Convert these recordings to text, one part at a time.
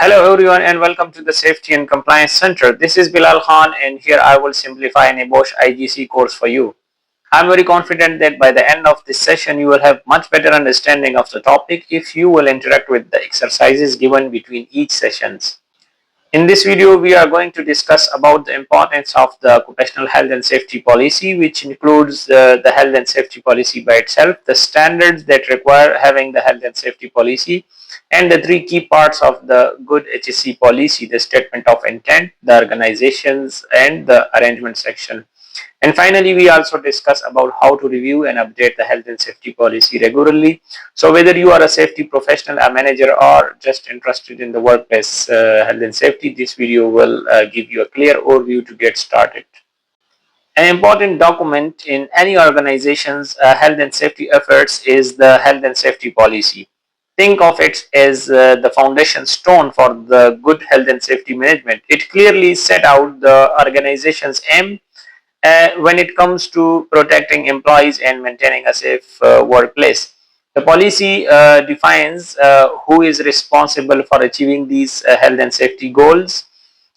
Hello everyone and welcome to the Safety and Compliance Center. This is Bilal Khan and here I will simplify NEBOSH IGC course for you. I'm very confident that by the end of this session you will have much better understanding of the topic if you will interact with the exercises given between each sessions. In this video we are going to discuss about the importance of the occupational health and safety policy, which includes the health and safety policy by itself, the standards that require having the health and safety policy, and the three key parts of the good HSE policy: the statement of intent, the organizations, and the arrangement section. And finally, we also discuss about how to review and update the health and safety policy regularly. So whether you are a safety professional, a manager, or just interested in the workplace health and safety, this video will give you a clear overview to get started. An important document in any organization's health and safety efforts is the health and safety policy. Think of it as the foundation stone for the good health and safety management. It clearly set out the organization's aim when it comes to protecting employees and maintaining a safe workplace. The policy defines who is responsible for achieving these health and safety goals.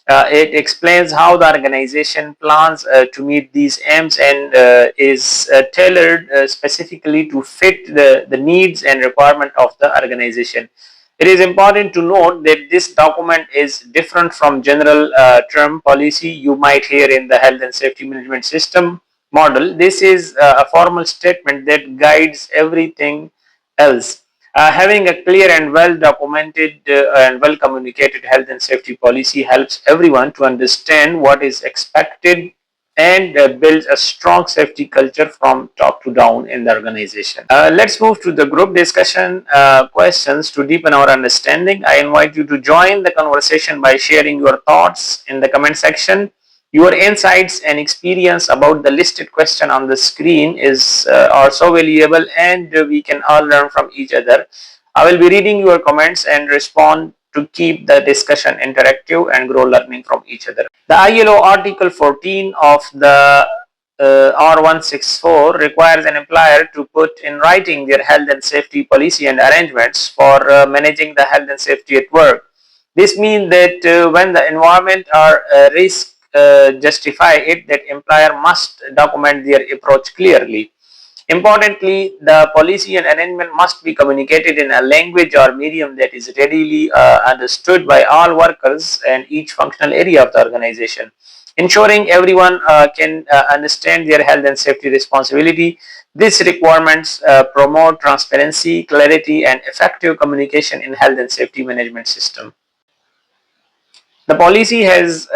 It explains how the organization plans to meet these aims and is tailored specifically to fit the needs and requirement of the organization. It is important to note that this document is different from general term policy you might hear in the health and safety management system model. This is a formal statement that guides everything else. Having a clear and well documented and well communicated health and safety policy helps everyone to understand what is expected and builds a strong safety culture from top to down in the organization. Let's move to the group discussion questions to deepen our understanding. I invite you to join the conversation by sharing your thoughts in the comment section. Your insights and experience about the listed question on the screen are so valuable and we can all learn from each other. I will be reading your comments and respond to keep the discussion interactive and grow learning from each other. The ILO Article 14 of the R164 requires an employer to put in writing their health and safety policy and arrangements for managing the health and safety at work. This means that when the environment or risk justify it, that employer must document their approach clearly. Importantly, the policy and arrangement must be communicated in a language or medium that is readily understood by all workers and each functional area of the organization, ensuring everyone can understand their health and safety responsibility. These requirements promote transparency, clarity, and effective communication in health and safety management system. The policy has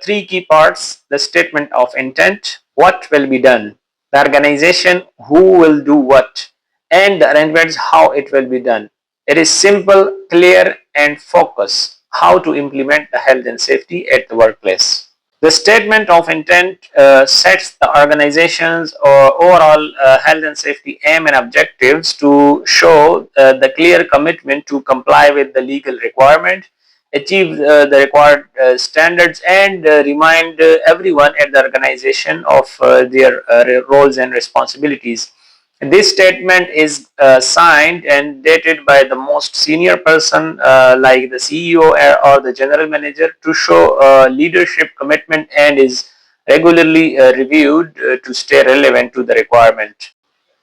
three key parts: the statement of intent, what will be done; the organization, who will do what; and the arrangements, how it will be done. It is simple, clear, and focused how to implement the health and safety at the workplace. The statement of intent sets the organization's overall health and safety aim and objectives to show the clear commitment to comply with the legal requirement, achieve the required standards, and remind everyone at the organization of their roles and responsibilities. This statement is signed and dated by the most senior person like the CEO or the general manager to show leadership commitment, and is regularly reviewed to stay relevant to the requirement.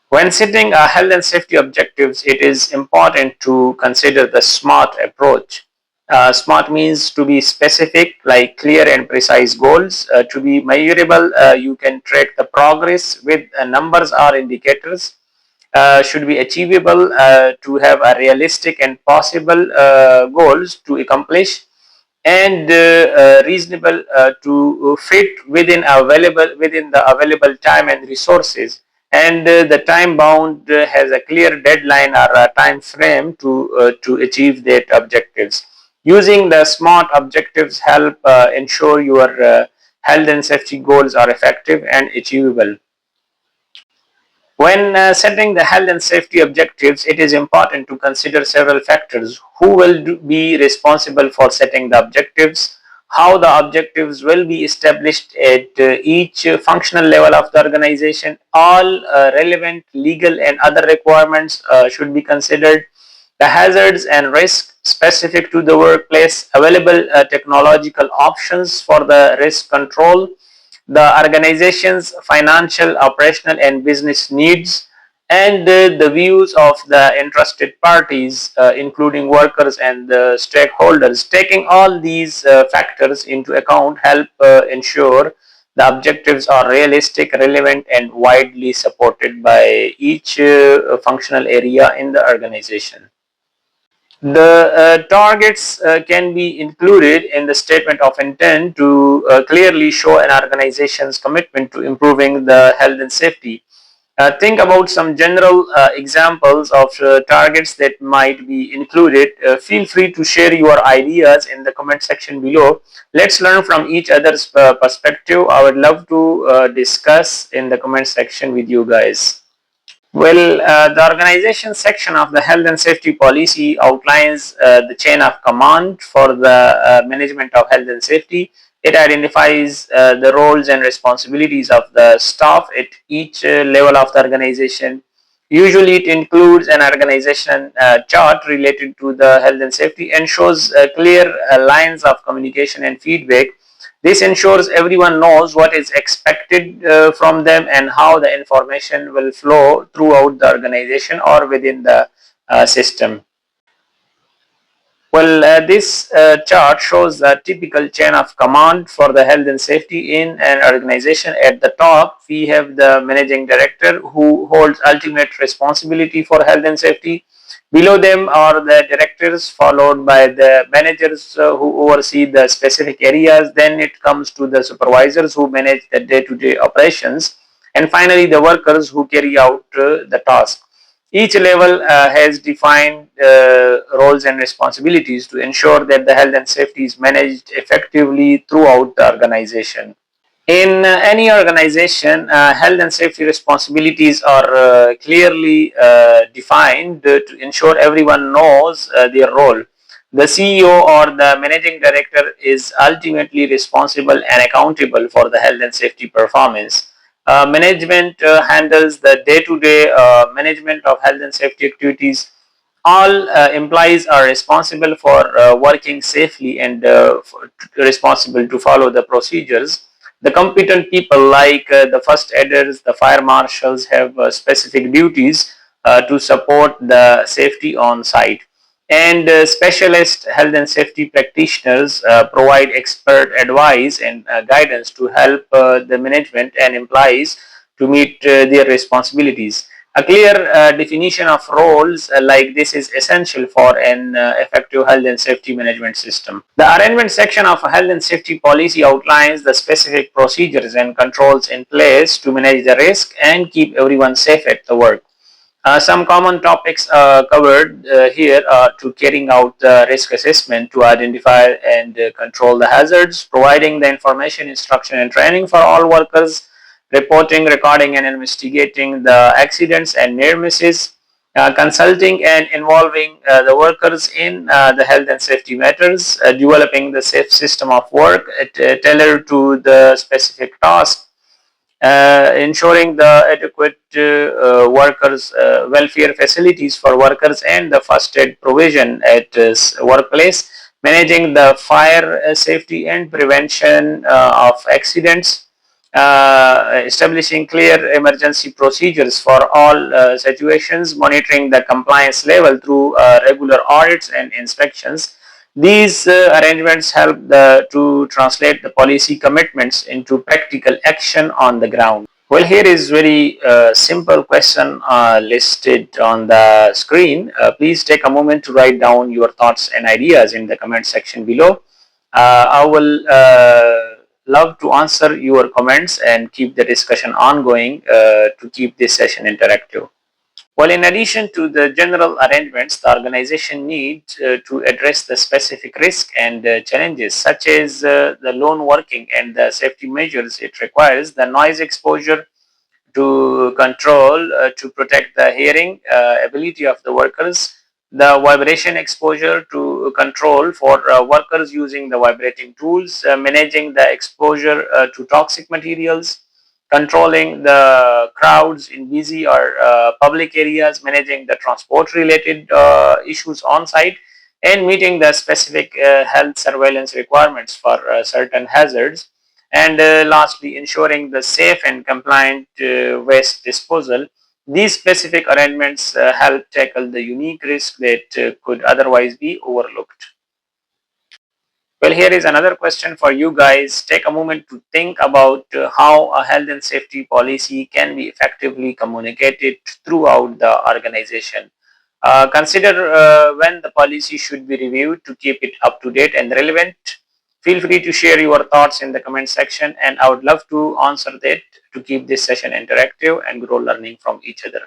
When setting health and safety objectives, it is important to consider the SMART approach. SMART means to be specific, like clear and precise goals. To be measurable, you can track the progress with numbers or indicators. Should be achievable, to have a realistic and possible goals to accomplish, and reasonable to fit within the available time and resources, and the time bound has a clear deadline or a time frame to achieve that objectives. Using the SMART objectives help ensure your health and safety goals are effective and achievable. When setting the health and safety objectives, it is important to consider several factors: who will be responsible for setting the objectives, how the objectives will be established at each functional level of the organization. All relevant legal and other requirements should be considered. the hazards and risks specific to the workplace, available technological options for the risk control, the organization's financial, operational, and business needs, and the views of the interested parties, including workers and the stakeholders. Taking all these factors into account help ensure the objectives are realistic, relevant, and widely supported by each functional area in the organization. The targets can be included in the statement of intent to clearly show an organization's commitment to improving the health and safety. Think about some general examples of targets that might be included. Feel free to share your ideas in the comment section below. Let's learn from each other's perspective. I would love to discuss in the comment section with you guys. Well, the organization section of the health and safety policy outlines the chain of command for the management of health and safety. It identifies the roles and responsibilities of the staff at each level of the organization. Usually, it includes an organization chart related to the health and safety and shows clear lines of communication and feedback. This ensures everyone knows what is expected from them and how the information will flow throughout the organization or within the system. Well, this chart shows a typical chain of command for the health and safety in an organization. At the top, we have the managing director who holds ultimate responsibility for health and safety. Below them are the directors, followed by the managers who oversee the specific areas. Then it comes to the supervisors who manage the day-to-day operations, and finally the workers who carry out the task. Each level has defined roles and responsibilities to ensure that the health and safety is managed effectively throughout the organization. In any organization, health and safety responsibilities are clearly defined to ensure everyone knows their role. The CEO or the managing director is ultimately responsible and accountable for the health and safety performance. Management handles the day-to-day management of health and safety activities. All employees are responsible for working safely and responsible to follow the procedures. The competent people like the first aiders, the fire marshals have specific duties to support the safety on site. And specialist health and safety practitioners provide expert advice and guidance to help the management and employees to meet their responsibilities. A clear definition of roles like this is essential for an effective health and safety management system. The arrangement section of a health and safety policy outlines the specific procedures and controls in place to manage the risk and keep everyone safe at the work. Some common topics covered here are to carrying out the risk assessment to identify and control the hazards, providing the information, instruction, and training for all workers, reporting, recording, and investigating the accidents and near misses, consulting and involving the workers in the health and safety matters, developing the safe system of work tailored to the specific task, ensuring the adequate workers welfare facilities for workers and the first aid provision at workplace, managing the fire safety and prevention of accidents, establishing clear emergency procedures for all situations, monitoring the compliance level through regular audits and inspections. These arrangements help to translate the policy commitments into practical action on the ground. Well, here is very simple question listed on the screen. Please take a moment to write down your thoughts and ideas in the comment section below. I will love to answer your comments and keep the discussion ongoing to keep this session interactive. Well, in addition to the general arrangements, the organization needs to address the specific risk and challenges such as the lone working and the safety measures it requires, the noise exposure to control to protect the hearing ability of the workers, the vibration exposure to control for workers using the vibrating tools, managing the exposure to toxic materials, controlling the crowds in busy or public areas, managing the transport related issues on site, and meeting the specific health surveillance requirements for certain hazards. And lastly, ensuring the safe and compliant waste disposal. These specific arrangements help tackle the unique risk that could otherwise be overlooked. Well, here is another question for you guys. Take a moment to think about how a health and safety policy can be effectively communicated throughout the organization. Consider when the policy should be reviewed to keep it up to date and relevant. Feel free to share your thoughts in the comment section, and I would love to answer that to keep this session interactive and grow learning from each other.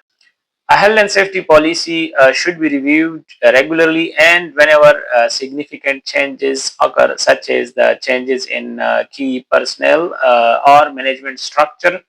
A health and safety policy should be reviewed regularly and whenever significant changes occur, such as the changes in key personnel or management structure,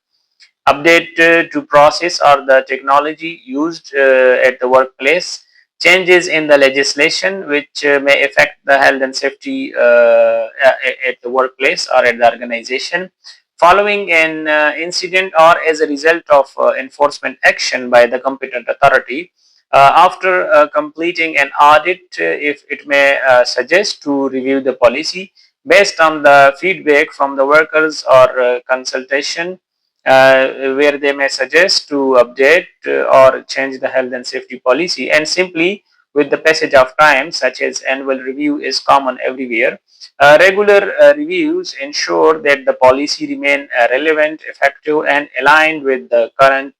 update to process or the technology used at the workplace, changes in the legislation which may affect the health and safety at the workplace or at the organization, following an incident or as a result of enforcement action by the competent authority. After completing an audit, if it may suggest to review the policy based on the feedback from the workers or consultation, where they may suggest to update or change the health and safety policy. And simply with the passage of time, such as annual review is common everywhere, regular reviews ensure that the policy remain relevant, effective, and aligned with the current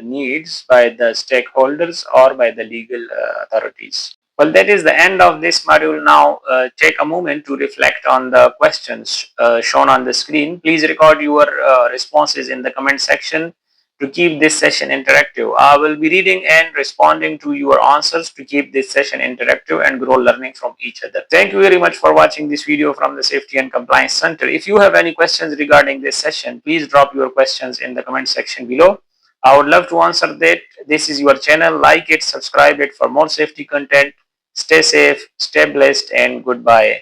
needs by the stakeholders or by the legal authorities. Well, that is the end of this module. Now, take a moment to reflect on the questions shown on the screen. Please record your responses in the comment section to keep this session interactive. I will be reading and responding to your answers to keep this session interactive and grow learning from each other. Thank you very much for watching this video from the Safety and Compliance Center. If you have any questions regarding this session, please drop your questions in the comment section below. I would love to answer that. This is your channel. Like it, subscribe it for more safety content. Stay safe, stay blessed, and goodbye.